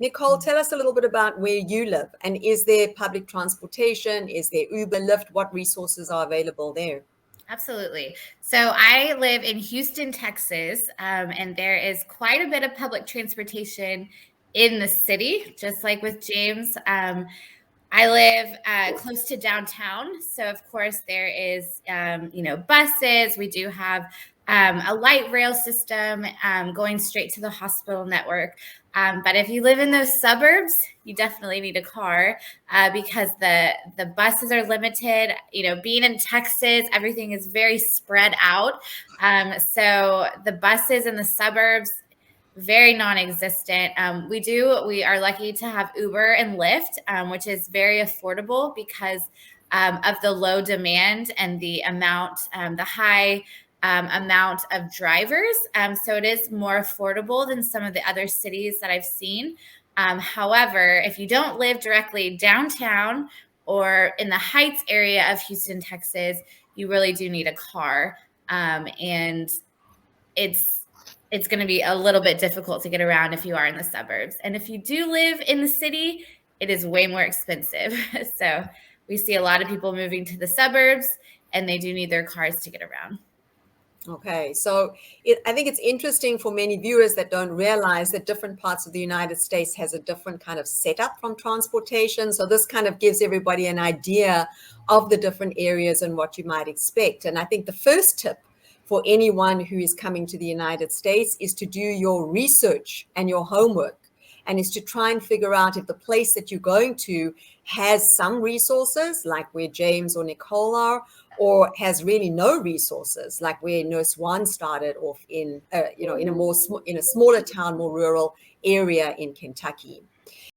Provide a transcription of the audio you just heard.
Nicole, tell us a little bit about where you live, and is there public transportation? Is there Uber, Lyft? What resources are available there? Absolutely. So I live in Houston, Texas, and there is quite a bit of public transportation in the city, just like with James. I live close to downtown, so of course there is, buses. We do have a light rail system going straight to the hospital network. But if you live in those suburbs, you definitely need a car because the buses are limited. Being in Texas, everything is very spread out. So the buses in the suburbs, very non-existent. We are lucky to have Uber and Lyft, which is very affordable because of the low demand and the high amount of drivers. So it is more affordable than some of the other cities that I've seen. However, if you don't live directly downtown or in the Heights area of Houston, Texas, you really do need a car. And it's going to be a little bit difficult to get around if you are in the suburbs. And if you do live in the city, it is way more expensive. So we see a lot of people moving to the suburbs, and they do need their cars to get around. Okay, so I think it's interesting for many viewers that don't realize that different parts of the United States has a different kind of setup from transportation. So this kind of gives everybody an idea of the different areas and what you might expect. And I think the first tip for anyone who is coming to the United States is to do your research and your homework, and is to try and figure out if the place that you're going to has some resources, like where James or Nicole are, or has really no resources, like where Nurse One started off in a smaller town, more rural area in Kentucky.